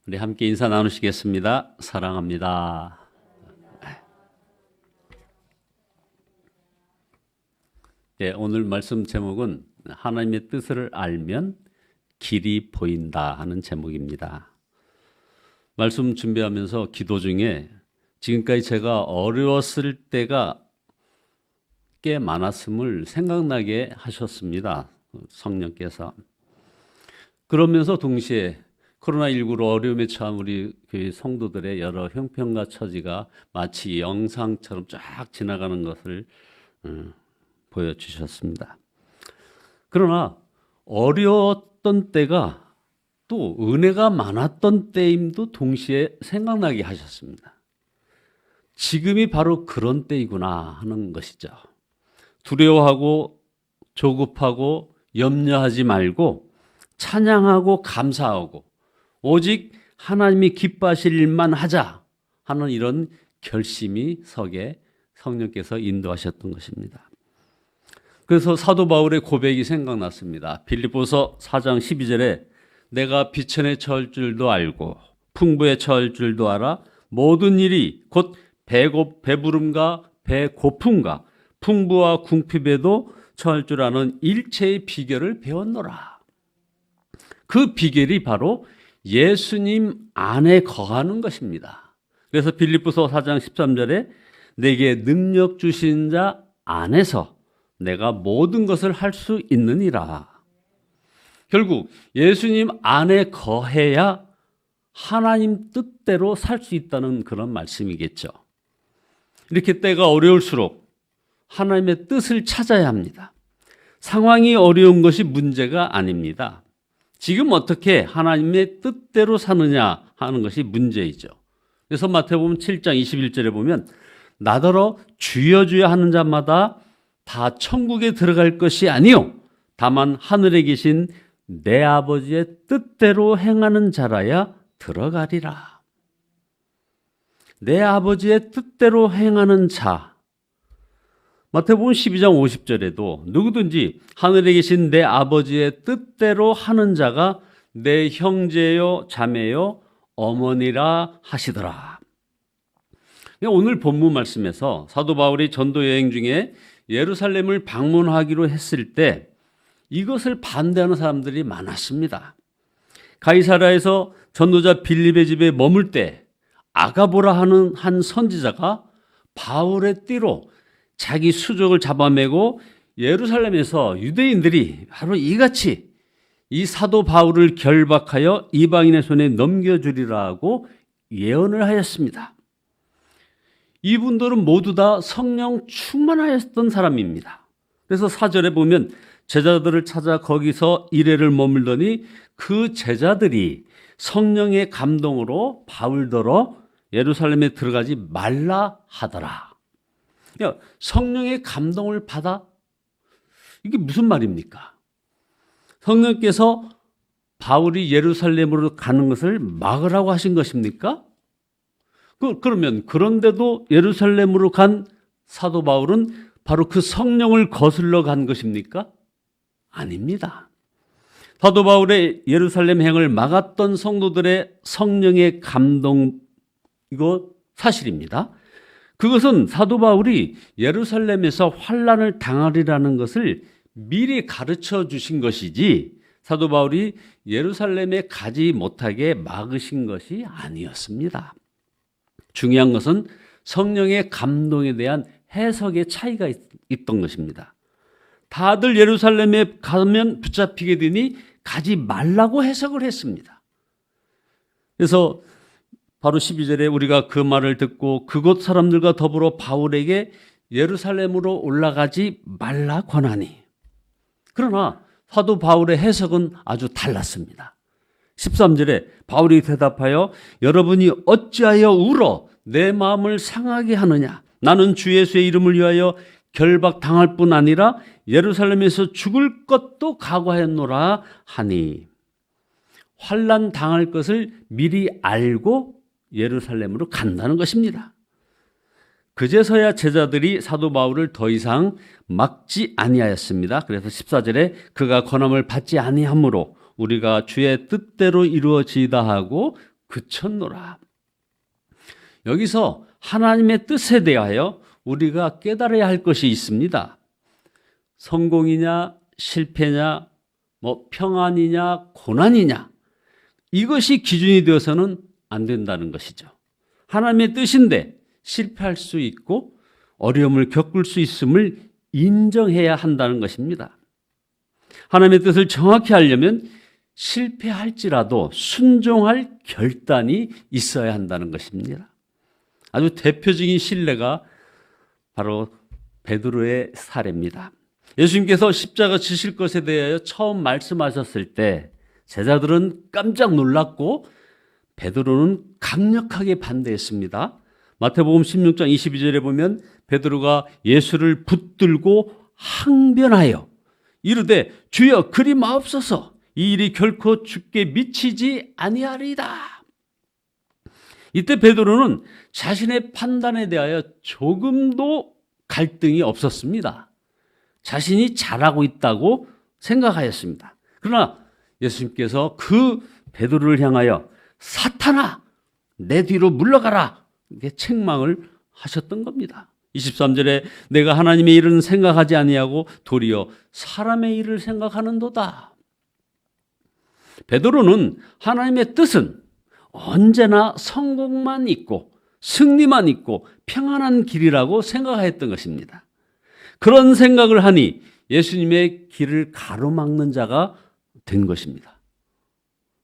우리 함께 인사 나누시겠습니다. 사랑합니다. 네, 오늘 말씀 제목은 하나님의 뜻을 알면 길이 보인다 하는 제목입니다. 말씀 준비하면서 기도 중에 지금까지 제가 어려웠을 때가 꽤 많았음을 생각나게 하셨습니다. 성령께서. 그러면서 동시에 코로나19로 어려움에 처한 우리 교회 성도들의 여러 형편과 처지가 마치 영상처럼 쫙 지나가는 것을 보여주셨습니다. 그러나 어려웠던 때가 또 은혜가 많았던 때임도 동시에 생각나게 하셨습니다. 지금이 바로 그런 때이구나 하는 것이죠. 두려워하고 조급하고 염려하지 말고 찬양하고 감사하고 오직 하나님이 기뻐하실 일만 하자 하는 이런 결심이 서게 성령께서 인도하셨던 것입니다. 그래서 사도 바울의 고백이 생각났습니다. 빌립보서 4장 12절에 내가 비천에 처할 줄도 알고 풍부에 처할 줄도 알아 모든 일이 곧 배부름과 배고픔과 풍부와 궁핍에도 처할 줄 아는 일체의 비결을 배웠노라. 그 비결이 바로 예수님 안에 거하는 것입니다. 그래서 빌립보서 4장 13절에 내게 능력 주신 자 안에서 내가 모든 것을 할 수 있느니라. 결국 예수님 안에 거해야 하나님 뜻대로 살 수 있다는 그런 말씀이겠죠. 이렇게 때가 어려울수록 하나님의 뜻을 찾아야 합니다. 상황이 어려운 것이 문제가 아닙니다. 지금 어떻게 하나님의 뜻대로 사느냐 하는 것이 문제이죠. 그래서 마태복음 7장 21절에 보면 나더러 주여 주여 하는 자마다 다 천국에 들어갈 것이 아니요 다만 하늘에 계신 내 아버지의 뜻대로 행하는 자라야 들어가리라. 내 아버지의 뜻대로 행하는 자. 마태복음 12장 50절에도 누구든지 하늘에 계신 내 아버지의 뜻대로 하는 자가 내 형제요 자매요 어머니라 하시더라. 오늘 본문 말씀에서 사도 바울이 전도 여행 중에 예루살렘을 방문하기로 했을 때 이것을 반대하는 사람들이 많았습니다. 가이사랴에서 전도자 빌립의 집에 머물 때 아가보라 하는 한 선지자가 바울의 띠로 자기 수족을 잡아매고 예루살렘에서 유대인들이 바로 이같이 이 사도 바울을 결박하여 이방인의 손에 넘겨주리라고 예언을 하였습니다. 이분들은 모두 다 성령 충만하였던 사람입니다. 그래서 4절에 보면 제자들을 찾아 거기서 이래를 머물더니 그 제자들이 성령의 감동으로 바울더러 예루살렘에 들어가지 말라 하더라. 성령의 감동을 받아? 이게 무슨 말입니까? 성령께서 바울이 예루살렘으로 가는 것을 막으라고 하신 것입니까? 그러면 그런데도 예루살렘으로 간 사도 바울은 바로 그 성령을 거슬러 간 것입니까? 아닙니다. 사도 바울의 예루살렘 행을 막았던 성도들의 성령의 감동, 이거 사실입니다. 그것은 사도 바울이 예루살렘에서 환난을 당하리라는 것을 미리 가르쳐 주신 것이지 사도 바울이 예루살렘에 가지 못하게 막으신 것이 아니었습니다. 중요한 것은 성령의 감동에 대한 해석의 차이가 있던 것입니다. 다들 예루살렘에 가면 붙잡히게 되니 가지 말라고 해석을 했습니다. 그래서 바로 12절에 우리가 그 말을 듣고 그곳 사람들과 더불어 바울에게 예루살렘으로 올라가지 말라 권하니. 그러나 사도 바울의 해석은 아주 달랐습니다. 13절에 바울이 대답하여 여러분이 어찌하여 울어 내 마음을 상하게 하느냐. 나는 주 예수의 이름을 위하여 결박당할 뿐 아니라 예루살렘에서 죽을 것도 각오하였노라 하니. 환난 당할 것을 미리 알고 예루살렘으로 간다는 것입니다. 그제서야 제자들이 사도 바울을 더 이상 막지 아니하였습니다. 그래서 14절에 그가 권함을 받지 아니하므로 우리가 주의 뜻대로 이루어지이다 하고 그쳤노라. 여기서 하나님의 뜻에 대하여 우리가 깨달아야 할 것이 있습니다. 성공이냐 실패냐 평안이냐 고난이냐, 이것이 기준이 되어서는 안 된다는 것이죠. 하나님의 뜻인데 실패할 수 있고 어려움을 겪을 수 있음을 인정해야 한다는 것입니다. 하나님의 뜻을 정확히 알려면 실패할지라도 순종할 결단이 있어야 한다는 것입니다. 아주 대표적인 신뢰가 바로 베드로의 사례입니다. 예수님께서 십자가 지실 것에 대하여 처음 말씀하셨을 때 제자들은 깜짝 놀랐고 베드로는 강력하게 반대했습니다. 마태복음 16장 22절에 보면 베드로가 예수를 붙들고 항변하여 이르되 주여 그리 마옵소서, 이 일이 결코 주께 미치지 아니하리이다. 이때 베드로는 자신의 판단에 대하여 조금도 갈등이 없었습니다. 자신이 잘하고 있다고 생각하였습니다. 그러나 예수님께서 그 베드로를 향하여 사탄아 내 뒤로 물러가라, 이렇게 책망을 하셨던 겁니다. 23절에 내가 하나님의 일은 생각하지 아니하고 도리어 사람의 일을 생각하는도다. 베드로는 하나님의 뜻은 언제나 성공만 있고 승리만 있고 평안한 길이라고 생각했던 것입니다. 그런 생각을 하니 예수님의 길을 가로막는 자가 된 것입니다.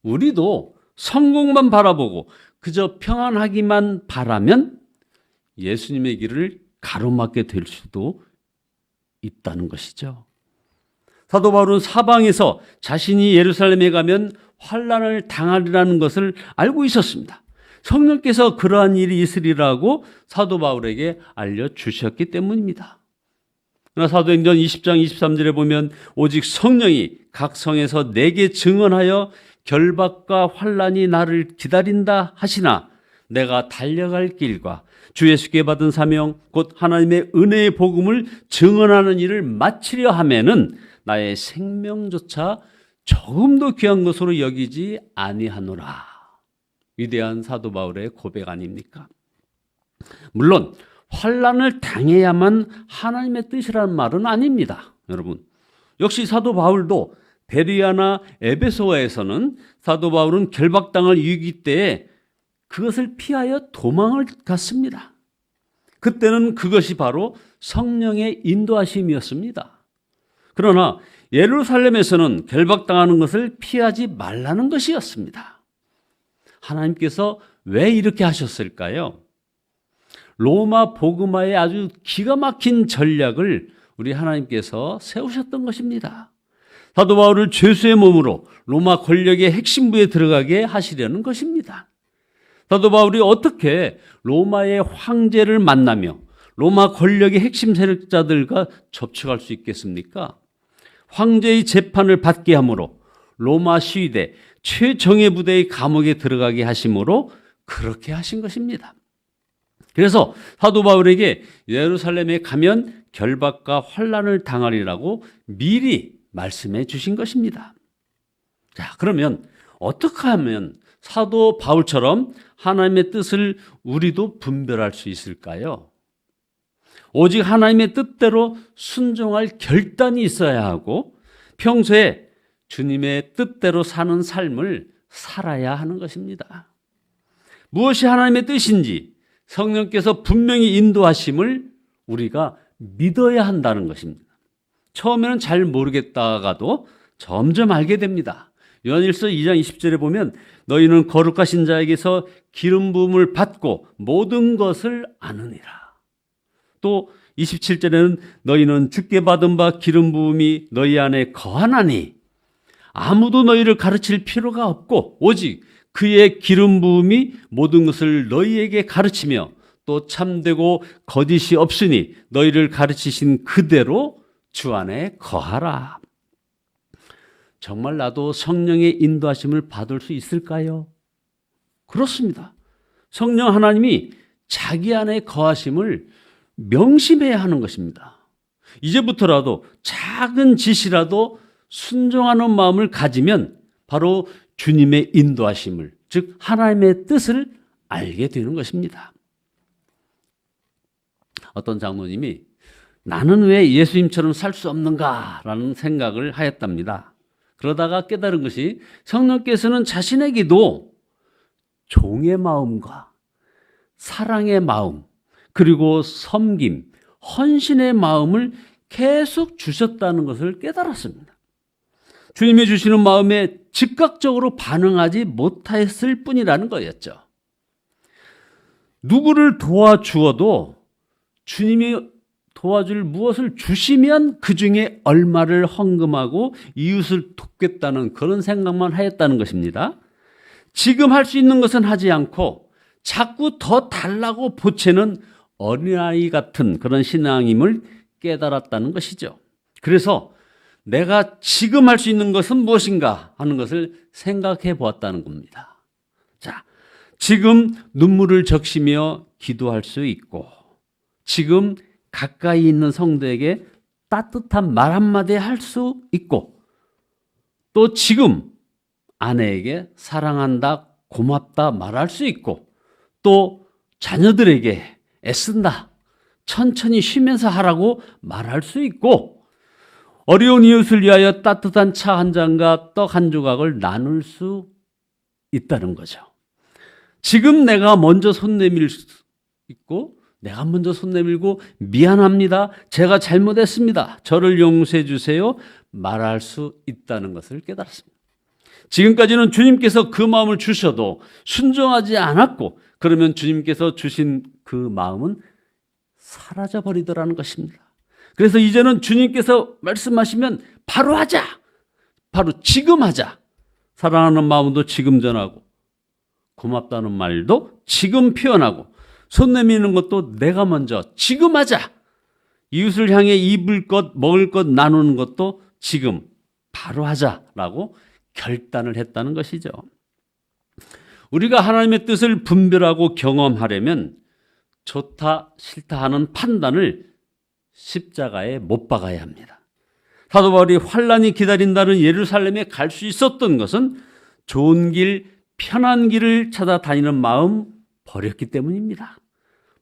우리도 성공만 바라보고 그저 평안하기만 바라면 예수님의 길을 가로막게 될 수도 있다는 것이죠. 사도 바울은 사방에서 자신이 예루살렘에 가면 환난을 당하리라는 것을 알고 있었습니다. 성령께서 그러한 일이 있으리라고 사도 바울에게 알려주셨기 때문입니다. 그러나 사도행전 20장 23절에 보면 오직 성령이 각 성에서 내게 증언하여 결박과 환난이 나를 기다린다 하시나 내가 달려갈 길과 주 예수께 받은 사명 곧 하나님의 은혜의 복음을 증언하는 일을 마치려 하면은 나의 생명조차 조금도 귀한 것으로 여기지 아니하노라. 위대한 사도 바울의 고백 아닙니까? 물론 환난을 당해야만 하나님의 뜻이라는 말은 아닙니다. 여러분, 역시 사도 바울도 베리아나 에베소에서는 사도 바울은 결박당할 위기 때에 그것을 피하여 도망을 갔습니다. 그때는 그것이 바로 성령의 인도하심이었습니다. 그러나 예루살렘에서는 결박당하는 것을 피하지 말라는 것이었습니다. 하나님께서 왜 이렇게 하셨을까요? 로마 복음화의 아주 기가 막힌 전략을 우리 하나님께서 세우셨던 것입니다. 사도 바울을 죄수의 몸으로 로마 권력의 핵심부에 들어가게 하시려는 것입니다. 사도 바울이 어떻게 로마의 황제를 만나며 로마 권력의 핵심 세력자들과 접촉할 수 있겠습니까? 황제의 재판을 받게 함으로 로마 시위대 최정예 부대의 감옥에 들어가게 하심으로 그렇게 하신 것입니다. 그래서 사도 바울에게 예루살렘에 가면 결박과 환난을 당하리라고 미리 말씀해 주신 것입니다. 자, 그러면 어떻게 하면 사도 바울처럼 하나님의 뜻을 우리도 분별할 수 있을까요? 오직 하나님의 뜻대로 순종할 결단이 있어야 하고 평소에 주님의 뜻대로 사는 삶을 살아야 하는 것입니다. 무엇이 하나님의 뜻인지 성령께서 분명히 인도하심을 우리가 믿어야 한다는 것입니다. 처음에는 잘 모르겠다가도 점점 알게 됩니다. 요한일서 2장 20절에 보면 너희는 거룩하신 자에게서 기름 부음을 받고 모든 것을 아느니라. 또 27절에는 너희는 주께 받은 바 기름 부음이 너희 안에 거하나니 아무도 너희를 가르칠 필요가 없고 오직 그의 기름 부음이 모든 것을 너희에게 가르치며 또 참되고 거짓이 없으니 너희를 가르치신 그대로 주 안에 거하라. 정말 나도 성령의 인도하심을 받을 수 있을까요? 그렇습니다. 성령 하나님이 자기 안에 거하심을 명심해야 하는 것입니다. 이제부터라도 작은 지시라도 순종하는 마음을 가지면 바로 주님의 인도하심을 즉 하나님의 뜻을 알게 되는 것입니다. 어떤 장로님이 나는 왜 예수님처럼 살 수 없는가라는 생각을 하였답니다. 그러다가 깨달은 것이 성령께서는 자신에게도 종의 마음과 사랑의 마음, 그리고 섬김, 헌신의 마음을 계속 주셨다는 것을 깨달았습니다. 주님이 주시는 마음에 즉각적으로 반응하지 못했을 뿐이라는 거였죠. 누구를 도와주어도 주님이 도와줄 무엇을 주시면 그 중에 얼마를 헌금하고 이웃을 돕겠다는 그런 생각만 하였다는 것입니다. 지금 할 수 있는 것은 하지 않고 자꾸 더 달라고 보채는 어린아이 같은 그런 신앙임을 깨달았다는 것이죠. 그래서 내가 지금 할 수 있는 것은 무엇인가 하는 것을 생각해 보았다는 겁니다. 자, 지금 눈물을 적시며 기도할 수 있고, 지금 가까이 있는 성도에게 따뜻한 말 한마디 할 수 있고, 또 지금 아내에게 사랑한다, 고맙다 말할 수 있고, 또 자녀들에게 애쓴다, 천천히 쉬면서 하라고 말할 수 있고, 어려운 이웃을 위하여 따뜻한 차 한 잔과 떡 한 조각을 나눌 수 있다는 거죠. 지금 내가 먼저 손 내밀 수 있고, 내가 먼저 손 내밀고 미안합니다, 제가 잘못했습니다, 저를 용서해 주세요 말할 수 있다는 것을 깨달았습니다. 지금까지는 주님께서 그 마음을 주셔도 순종하지 않았고, 그러면 주님께서 주신 그 마음은 사라져버리더라는 것입니다. 그래서 이제는 주님께서 말씀하시면 바로 하자, 바로 지금 하자. 사랑하는 마음도 지금 전하고, 고맙다는 말도 지금 표현하고, 손 내미는 것도 내가 먼저 지금 하자. 이웃을 향해 입을 것, 먹을 것 나누는 것도 지금 바로 하자라고 결단을 했다는 것이죠. 우리가 하나님의 뜻을 분별하고 경험하려면 좋다 싫다 하는 판단을 십자가에 못 박아야 합니다. 사도 바울이 환난이 기다린다는 예루살렘에 갈 수 있었던 것은 좋은 길, 편한 길을 찾아다니는 마음 버렸기 때문입니다.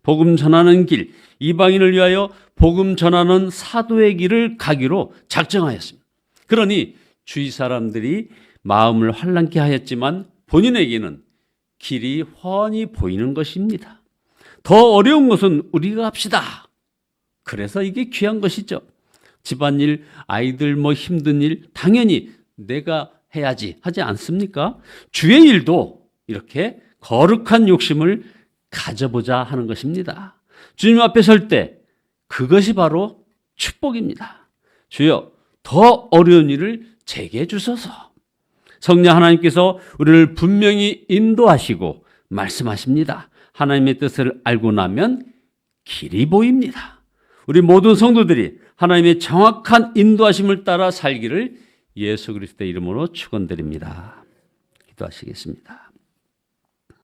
복음 전하는 길, 이방인을 위하여 복음 전하는 사도의 길을 가기로 작정하였습니다. 그러니 주위 사람들이 마음을 환란케 하였지만 본인에게는 길이 훤히 보이는 것입니다. 더 어려운 것은 우리가 합시다. 그래서 이게 귀한 것이죠. 집안일, 아이들 힘든 일 당연히 내가 해야지 하지 않습니까? 주의 일도 이렇게 거룩한 욕심을 가져보자 하는 것입니다. 주님 앞에 설 때 그것이 바로 축복입니다. 주여, 더 어려운 일을 제게 주소서. 성령 하나님께서 우리를 분명히 인도하시고 말씀하십니다. 하나님의 뜻을 알고 나면 길이 보입니다. 우리 모든 성도들이 하나님의 정확한 인도하심을 따라 살기를 예수 그리스도의 이름으로 축원드립니다. 기도하시겠습니다.